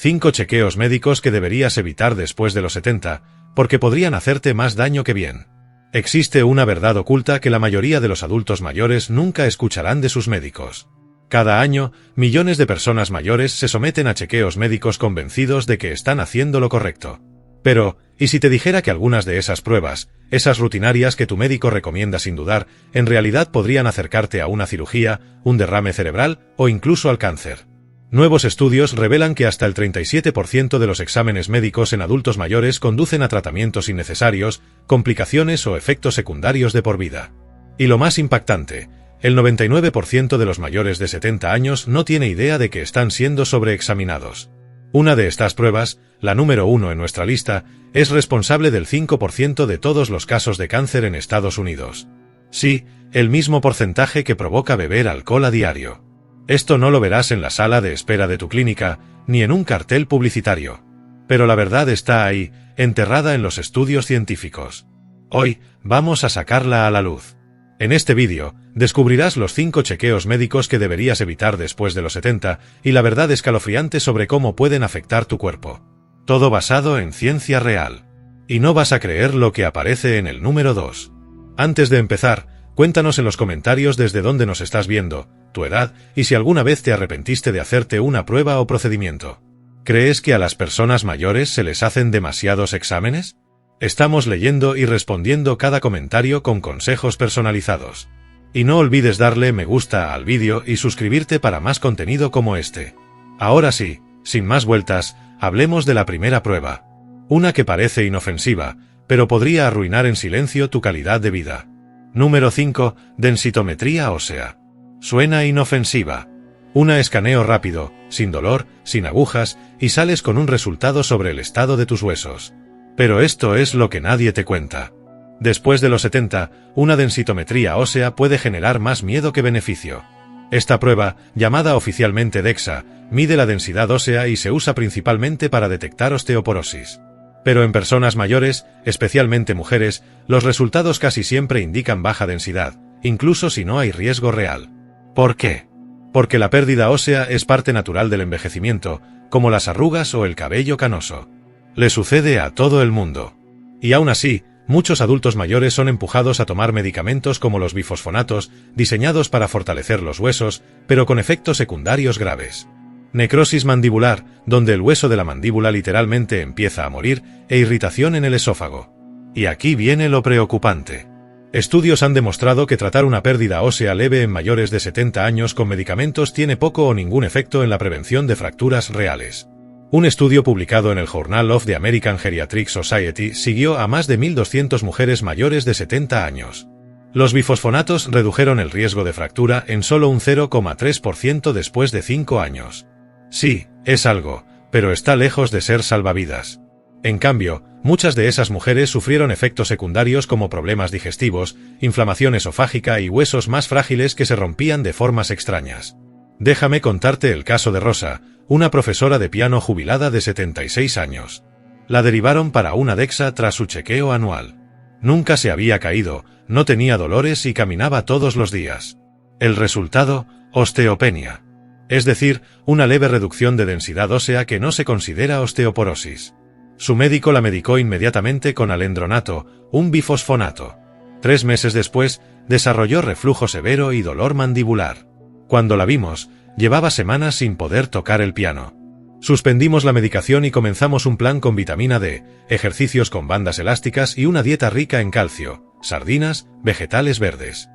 5 chequeos médicos que deberías evitar después de los 70, porque podrían hacerte más daño que bien. Existe una verdad oculta que la mayoría de los adultos mayores nunca escucharán de sus médicos. Cada año, millones de personas mayores se someten a chequeos médicos convencidos de que están haciendo lo correcto. Pero, ¿y si te dijera que algunas de esas pruebas, esas rutinarias que tu médico recomienda sin dudar, en realidad podrían acercarte a una cirugía, un derrame cerebral o incluso al cáncer? Nuevos estudios revelan que hasta el 37% de los exámenes médicos en adultos mayores conducen a tratamientos innecesarios, complicaciones o efectos secundarios de por vida. Y lo más impactante, el 99% de los mayores de 70 años no tiene idea de que están siendo sobreexaminados. Una de estas pruebas, la número 1 en nuestra lista, es responsable del 5% de todos los casos de cáncer en Estados Unidos. Sí, el mismo porcentaje que provoca beber alcohol a diario. Esto no lo verás en la sala de espera de tu clínica, ni en un cartel publicitario. Pero la verdad está ahí, enterrada en los estudios científicos. Hoy, vamos a sacarla a la luz. En este vídeo, descubrirás los 5 chequeos médicos que deberías evitar después de los 70 y la verdad escalofriante sobre cómo pueden afectar tu cuerpo. Todo basado en ciencia real. Y no vas a creer lo que aparece en el número 2. Antes de empezar, cuéntanos en los comentarios desde dónde nos estás viendo, tu edad y si alguna vez te arrepentiste de hacerte una prueba o procedimiento. ¿Crees que a las personas mayores se les hacen demasiados exámenes? Estamos leyendo y respondiendo cada comentario con consejos personalizados. Y no olvides darle me gusta al vídeo y suscribirte para más contenido como este. Ahora sí, sin más vueltas, hablemos de la primera prueba. Una que parece inofensiva, pero podría arruinar en silencio tu calidad de vida. Número 5. Densitometría ósea. Suena inofensiva. Un escaneo rápido, sin dolor, sin agujas, y sales con un resultado sobre el estado de tus huesos. Pero esto es lo que nadie te cuenta. Después de los 70, una densitometría ósea puede generar más miedo que beneficio. Esta prueba, llamada oficialmente DEXA, mide la densidad ósea y se usa principalmente para detectar osteoporosis. Pero en personas mayores, especialmente mujeres, los resultados casi siempre indican baja densidad, incluso si no hay riesgo real. ¿Por qué? Porque la pérdida ósea es parte natural del envejecimiento, como las arrugas o el cabello canoso. Le sucede a todo el mundo. Y aún así, muchos adultos mayores son empujados a tomar medicamentos como los bifosfonatos, diseñados para fortalecer los huesos, pero con efectos secundarios graves. Necrosis mandibular, donde el hueso de la mandíbula literalmente empieza a morir, e irritación en el esófago. Y aquí viene lo preocupante. Estudios han demostrado que tratar una pérdida ósea leve en mayores de 70 años con medicamentos tiene poco o ningún efecto en la prevención de fracturas reales. Un estudio publicado en el Journal of the American Geriatric Society siguió a más de 1.200 mujeres mayores de 70 años. Los bifosfonatos redujeron el riesgo de fractura en solo un 0,3% después de 5 años. Sí, es algo, pero está lejos de ser salvavidas. En cambio, muchas de esas mujeres sufrieron efectos secundarios como problemas digestivos, inflamación esofágica y huesos más frágiles que se rompían de formas extrañas. Déjame contarte el caso de Rosa, una profesora de piano jubilada de 76 años. La derivaron para una DEXA tras su chequeo anual. Nunca se había caído, no tenía dolores y caminaba todos los días. El resultado, osteopenia. Es decir, una leve reducción de densidad ósea que no se considera osteoporosis. Su médico la medicó inmediatamente con alendronato, un bifosfonato. 3 meses después, desarrolló reflujo severo y dolor mandibular. Cuando la vimos, llevaba semanas sin poder tocar el piano. Suspendimos la medicación y comenzamos un plan con vitamina D, ejercicios con bandas elásticas y una dieta rica en calcio, sardinas, vegetales verdes.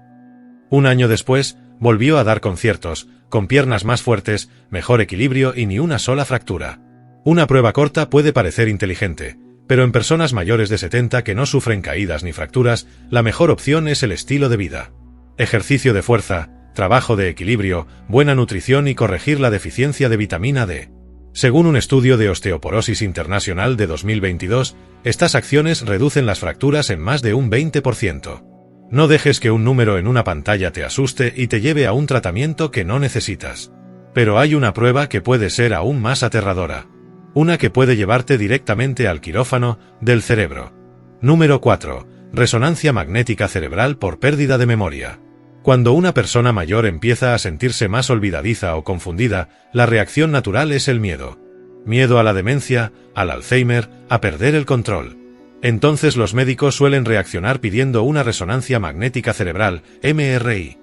Un año después, volvió a dar conciertos, con piernas más fuertes, mejor equilibrio y ni una sola fractura. Una prueba corta puede parecer inteligente, pero en personas mayores de 70 que no sufren caídas ni fracturas, la mejor opción es el estilo de vida. Ejercicio de fuerza, trabajo de equilibrio, buena nutrición y corregir la deficiencia de vitamina D. Según un estudio de Osteoporosis Internacional de 2022, estas acciones reducen las fracturas en más de un 20%. No dejes que un número en una pantalla te asuste y te lleve a un tratamiento que no necesitas. Pero hay una prueba que puede ser aún más aterradora. Una que puede llevarte directamente al quirófano del cerebro. Número 4. Resonancia magnética cerebral por pérdida de memoria. Cuando una persona mayor empieza a sentirse más olvidadiza o confundida, la reacción natural es el miedo. miedo a la demencia, al Alzheimer, a perder el control. Entonces los médicos suelen reaccionar pidiendo una resonancia magnética cerebral, MRI.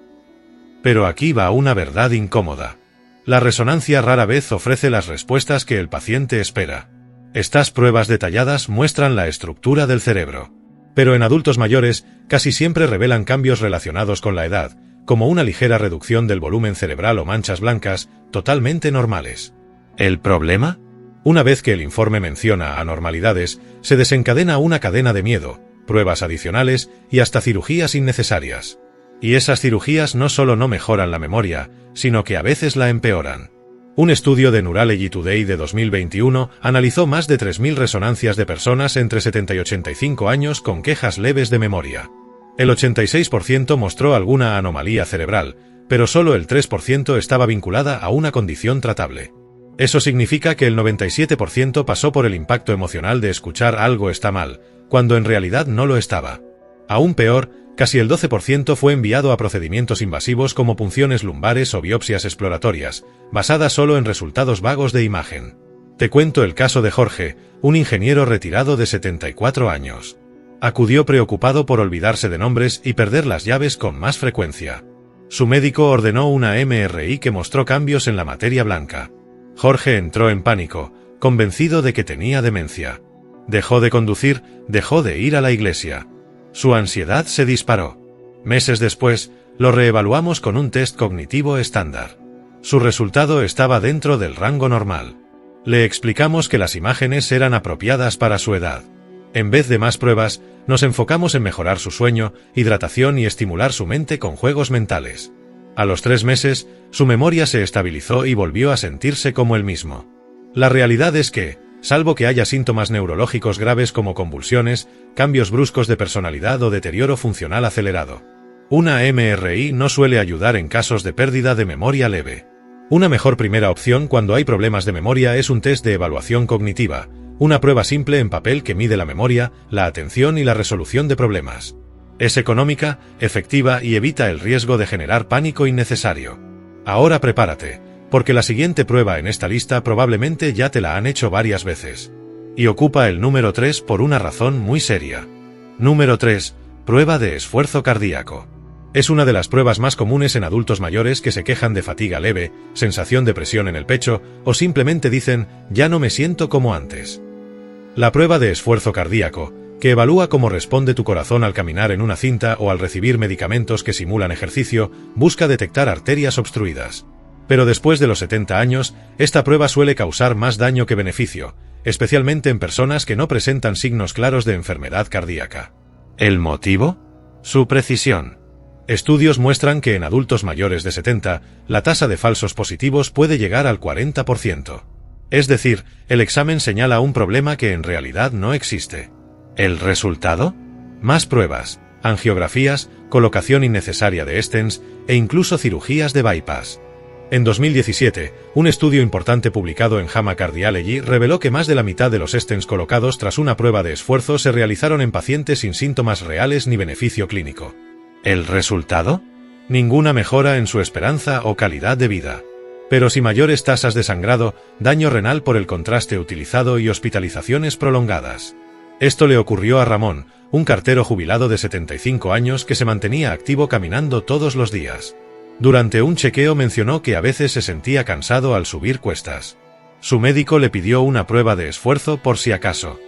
Pero aquí va una verdad incómoda. La resonancia rara vez ofrece las respuestas que el paciente espera. Estas pruebas detalladas muestran la estructura del cerebro. Pero en adultos mayores, casi siempre revelan cambios relacionados con la edad, como una ligera reducción del volumen cerebral o manchas blancas, totalmente normales. ¿El problema? Una vez que el informe menciona anormalidades, se desencadena una cadena de miedo, pruebas adicionales y hasta cirugías innecesarias. Y esas cirugías no solo no mejoran la memoria, sino que a veces la empeoran. Un estudio de Neurology Today de 2021 analizó más de 3.000 resonancias de personas entre 70 y 85 años con quejas leves de memoria. El 86% mostró alguna anomalía cerebral, pero solo el 3% estaba vinculada a una condición tratable. Eso significa que el 97% pasó por el impacto emocional de escuchar algo está mal, cuando en realidad no lo estaba. Aún peor, casi el 12% fue enviado a procedimientos invasivos como punciones lumbares o biopsias exploratorias, basadas solo en resultados vagos de imagen. Te cuento el caso de Jorge, un ingeniero retirado de 74 años. Acudió preocupado por olvidarse de nombres y perder las llaves con más frecuencia. Su médico ordenó una MRI que mostró cambios en la materia blanca. Jorge entró en pánico, convencido de que tenía demencia. Dejó de conducir, dejó de ir a la iglesia. Su ansiedad se disparó. Meses después, lo reevaluamos con un test cognitivo estándar. Su resultado estaba dentro del rango normal. Le explicamos que las imágenes eran apropiadas para su edad. En vez de más pruebas, nos enfocamos en mejorar su sueño, hidratación y estimular su mente con juegos mentales. A los 3 meses, su memoria se estabilizó y volvió a sentirse como el mismo. La realidad es que, salvo que haya síntomas neurológicos graves como convulsiones, cambios bruscos de personalidad o deterioro funcional acelerado, una MRI no suele ayudar en casos de pérdida de memoria leve. Una mejor primera opción cuando hay problemas de memoria es un test de evaluación cognitiva, una prueba simple en papel que mide la memoria, la atención y la resolución de problemas. Es económica, efectiva y evita el riesgo de generar pánico innecesario. Ahora prepárate, porque la siguiente prueba en esta lista probablemente ya te la han hecho varias veces. Y ocupa el número 3 por una razón muy seria. Número 3. Prueba de esfuerzo cardíaco. Es una de las pruebas más comunes en adultos mayores que se quejan de fatiga leve, sensación de presión en el pecho o simplemente dicen, ya no me siento como antes. La prueba de esfuerzo cardíaco, que evalúa cómo responde tu corazón al caminar en una cinta o al recibir medicamentos que simulan ejercicio, busca detectar arterias obstruidas. Pero después de los 70 años, esta prueba suele causar más daño que beneficio, especialmente en personas que no presentan signos claros de enfermedad cardíaca. ¿El motivo? Su precisión. Estudios muestran que en adultos mayores de 70, la tasa de falsos positivos puede llegar al 40%. Es decir, el examen señala un problema que en realidad no existe. ¿El resultado? Más pruebas, angiografías, colocación innecesaria de stents e incluso cirugías de bypass. En 2017, un estudio importante publicado en JAMA Cardiology reveló que más de la mitad de los stents colocados tras una prueba de esfuerzo se realizaron en pacientes sin síntomas reales ni beneficio clínico. ¿El resultado? Ninguna mejora en su esperanza o calidad de vida. Pero sí mayores tasas de sangrado, daño renal por el contraste utilizado y hospitalizaciones prolongadas. Esto le ocurrió a Ramón, un cartero jubilado de 75 años que se mantenía activo caminando todos los días. Durante un chequeo mencionó que a veces se sentía cansado al subir cuestas. Su médico le pidió una prueba de esfuerzo por si acaso.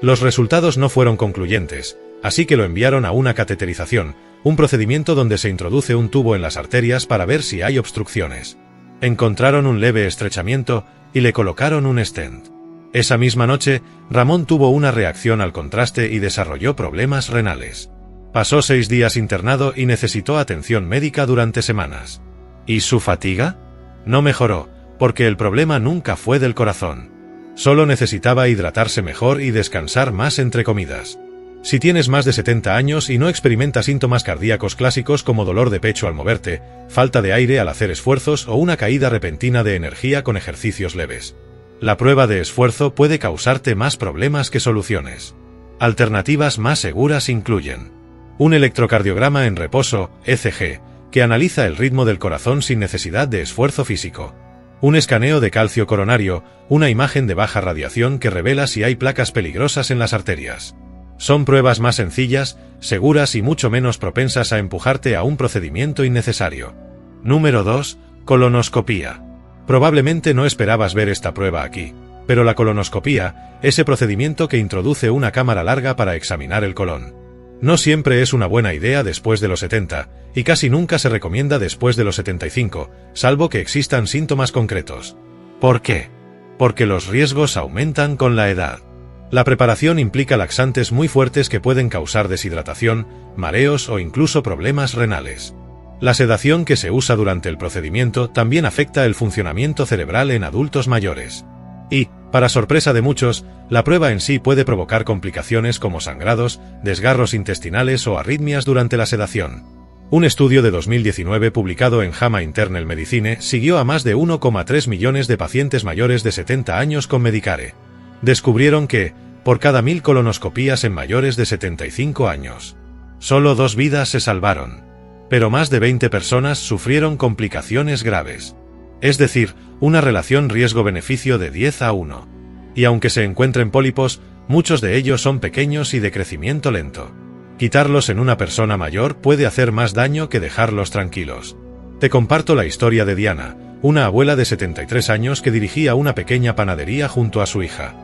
Los resultados no fueron concluyentes, así que lo enviaron a una cateterización, un procedimiento donde se introduce un tubo en las arterias para ver si hay obstrucciones. Encontraron un leve estrechamiento y le colocaron un stent. Esa misma noche, Ramón tuvo una reacción al contraste y desarrolló problemas renales. Pasó 6 días internado y necesitó atención médica durante semanas. ¿Y su fatiga? No mejoró, porque el problema nunca fue del corazón. Solo necesitaba hidratarse mejor y descansar más entre comidas. Si tienes más de 70 años y no experimentas síntomas cardíacos clásicos como dolor de pecho al moverte, falta de aire al hacer esfuerzos o una caída repentina de energía con ejercicios leves, la prueba de esfuerzo puede causarte más problemas que soluciones. Alternativas más seguras incluyen un electrocardiograma en reposo, ECG, que analiza el ritmo del corazón sin necesidad de esfuerzo físico. Un escaneo de calcio coronario, una imagen de baja radiación que revela si hay placas peligrosas en las arterias. Son pruebas más sencillas, seguras y mucho menos propensas a empujarte a un procedimiento innecesario. Número 2. Colonoscopía. Probablemente no esperabas ver esta prueba aquí, pero la colonoscopía, ese procedimiento que introduce una cámara larga para examinar el colon. No siempre es una buena idea después de los 70, y casi nunca se recomienda después de los 75, salvo que existan síntomas concretos. ¿Por qué? Porque los riesgos aumentan con la edad. La preparación implica laxantes muy fuertes que pueden causar deshidratación, mareos o incluso problemas renales. La sedación que se usa durante el procedimiento también afecta el funcionamiento cerebral en adultos mayores. Y, para sorpresa de muchos, la prueba en sí puede provocar complicaciones como sangrados, desgarros intestinales o arritmias durante la sedación. Un estudio de 2019 publicado en JAMA Internal Medicine siguió a más de 1,3 millones de pacientes mayores de 70 años con Medicare. Descubrieron que, por cada 1000 colonoscopías en mayores de 75 años, solo 2 vidas se salvaron. Pero más de 20 personas sufrieron complicaciones graves. Es decir, una relación riesgo-beneficio de 10:1. Y aunque se encuentren pólipos, muchos de ellos son pequeños y de crecimiento lento. Quitarlos en una persona mayor puede hacer más daño que dejarlos tranquilos. Te comparto la historia de Diana, una abuela de 73 años que dirigía una pequeña panadería junto a su hija.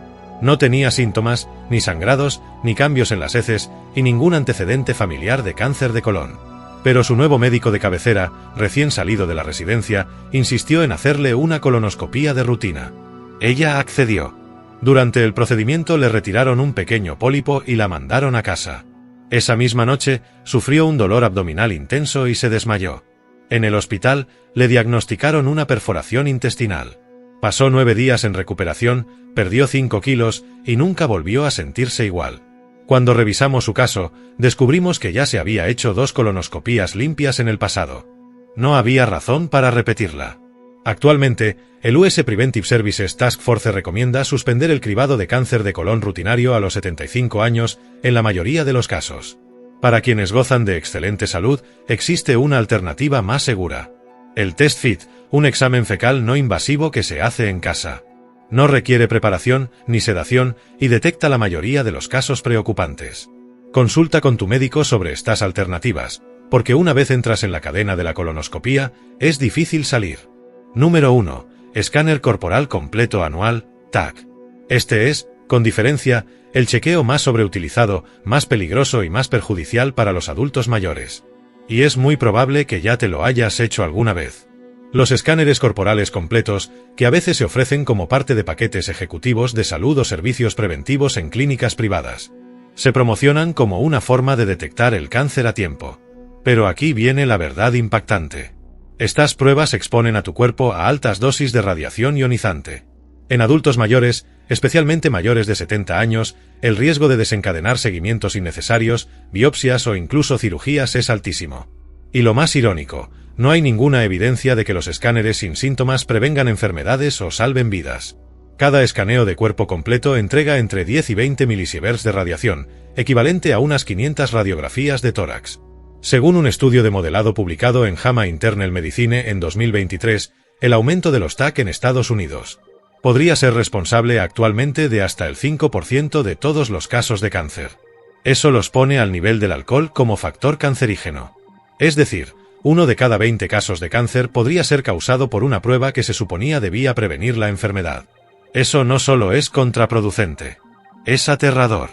No tenía síntomas, ni sangrados, ni cambios en las heces, y ningún antecedente familiar de cáncer de colon. Pero su nuevo médico de cabecera, recién salido de la residencia, insistió en hacerle una colonoscopía de rutina. Ella accedió. Durante el procedimiento le retiraron un pequeño pólipo y la mandaron a casa. Esa misma noche, sufrió un dolor abdominal intenso y se desmayó. En el hospital, le diagnosticaron una perforación intestinal. Pasó 9 días en recuperación, perdió 5 kilos y nunca volvió a sentirse igual. Cuando revisamos su caso, descubrimos que ya se había hecho 2 colonoscopías limpias en el pasado. No había razón para repetirla. Actualmente, el US Preventive Services Task Force recomienda suspender el cribado de cáncer de colon rutinario a los 75 años en la mayoría de los casos. Para quienes gozan de excelente salud, existe una alternativa más segura. El Test Fit, un examen fecal no invasivo que se hace en casa. No requiere preparación ni sedación y detecta la mayoría de los casos preocupantes. Consulta con tu médico sobre estas alternativas, porque una vez entras en la cadena de la colonoscopía, es difícil salir. Número 1. Escáner corporal completo anual, TAC. Este es, con diferencia, el chequeo más sobreutilizado, más peligroso y más perjudicial para los adultos mayores. Y es muy probable que ya te lo hayas hecho alguna vez. Los escáneres corporales completos, que a veces se ofrecen como parte de paquetes ejecutivos de salud o servicios preventivos en clínicas privadas, se promocionan como una forma de detectar el cáncer a tiempo. Pero aquí viene la verdad impactante. Estas pruebas exponen a tu cuerpo a altas dosis de radiación ionizante. En adultos mayores, especialmente mayores de 70 años, el riesgo de desencadenar seguimientos innecesarios, biopsias o incluso cirugías es altísimo. Y lo más irónico, no hay ninguna evidencia de que los escáneres sin síntomas prevengan enfermedades o salven vidas. Cada escaneo de cuerpo completo entrega entre 10 y 20 milisieverts de radiación, equivalente a unas 500 radiografías de tórax. Según un estudio de modelado publicado en JAMA Internal Medicine en 2023, el aumento de los TAC en Estados Unidos podría ser responsable actualmente de hasta el 5% de todos los casos de cáncer. Eso los pone al nivel del alcohol como factor cancerígeno. Es decir, 1 de cada 20 casos de cáncer podría ser causado por una prueba que se suponía debía prevenir la enfermedad. Eso no solo es contraproducente, es aterrador.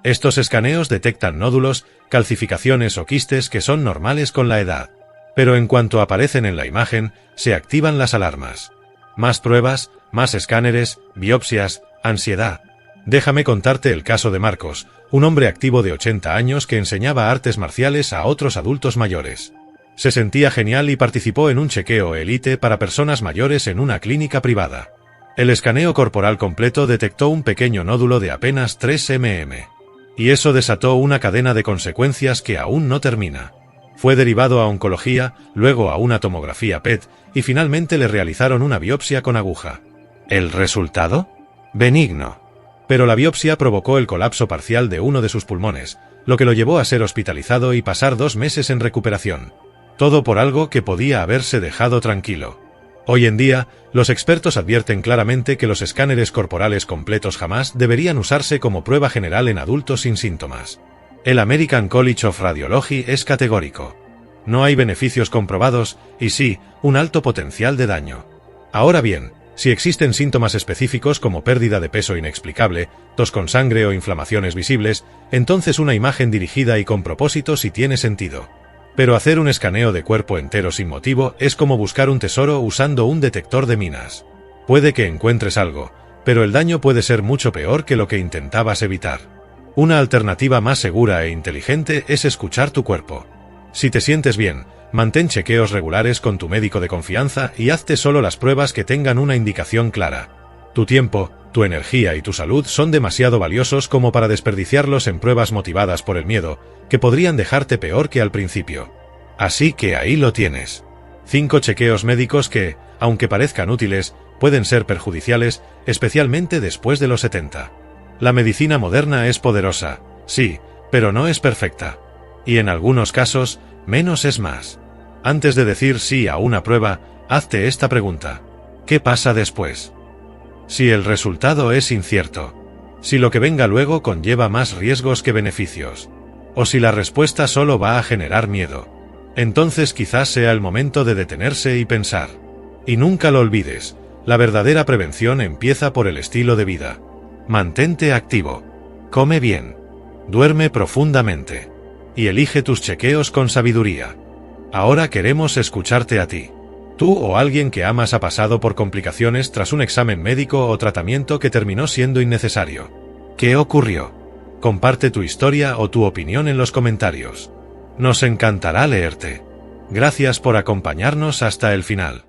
Estos escaneos detectan nódulos, calcificaciones o quistes que son normales con la edad. Pero en cuanto aparecen en la imagen, se activan las alarmas. Más pruebas, más escáneres, biopsias, ansiedad. Déjame contarte el caso de Marcos, un hombre activo de 80 años que enseñaba artes marciales a otros adultos mayores. Se sentía genial y participó en un chequeo élite para personas mayores en una clínica privada. El escaneo corporal completo detectó un pequeño nódulo de apenas 3 mm. Y eso desató una cadena de consecuencias que aún no termina. Fue derivado a oncología, luego a una tomografía PET, y finalmente le realizaron una biopsia con aguja. ¿El resultado? Benigno. Pero la biopsia provocó el colapso parcial de uno de sus pulmones, lo que lo llevó a ser hospitalizado y pasar 2 meses en recuperación. Todo por algo que podía haberse dejado tranquilo. Hoy en día, los expertos advierten claramente que los escáneres corporales completos jamás deberían usarse como prueba general en adultos sin síntomas. El American College of Radiology es categórico. No hay beneficios comprobados y sí, un alto potencial de daño. Ahora bien, si existen síntomas específicos como pérdida de peso inexplicable, tos con sangre o inflamaciones visibles, entonces una imagen dirigida y con propósito sí tiene sentido. Pero hacer un escaneo de cuerpo entero sin motivo es como buscar un tesoro usando un detector de minas. Puede que encuentres algo, pero el daño puede ser mucho peor que lo que intentabas evitar. Una alternativa más segura e inteligente es escuchar tu cuerpo. Si te sientes bien, mantén chequeos regulares con tu médico de confianza y hazte solo las pruebas que tengan una indicación clara. Tu tiempo, tu energía y tu salud son demasiado valiosos como para desperdiciarlos en pruebas motivadas por el miedo, que podrían dejarte peor que al principio. Así que ahí lo tienes. 5 chequeos médicos que, aunque parezcan útiles, pueden ser perjudiciales, especialmente después de los 70. La medicina moderna es poderosa, sí, pero no es perfecta. Y en algunos casos, menos es más. Antes de decir sí a una prueba, hazte esta pregunta. ¿Qué pasa después? Si el resultado es incierto, si lo que venga luego conlleva más riesgos que beneficios, o si la respuesta solo va a generar miedo, entonces quizás sea el momento de detenerse y pensar. Y nunca lo olvides, la verdadera prevención empieza por el estilo de vida. Mantente activo, come bien, duerme profundamente, y elige tus chequeos con sabiduría. Ahora queremos escucharte a ti. Tú o alguien que amas ha pasado por complicaciones tras un examen médico o tratamiento que terminó siendo innecesario. ¿Qué ocurrió? Comparte tu historia o tu opinión en los comentarios. Nos encantará leerte. Gracias por acompañarnos hasta el final.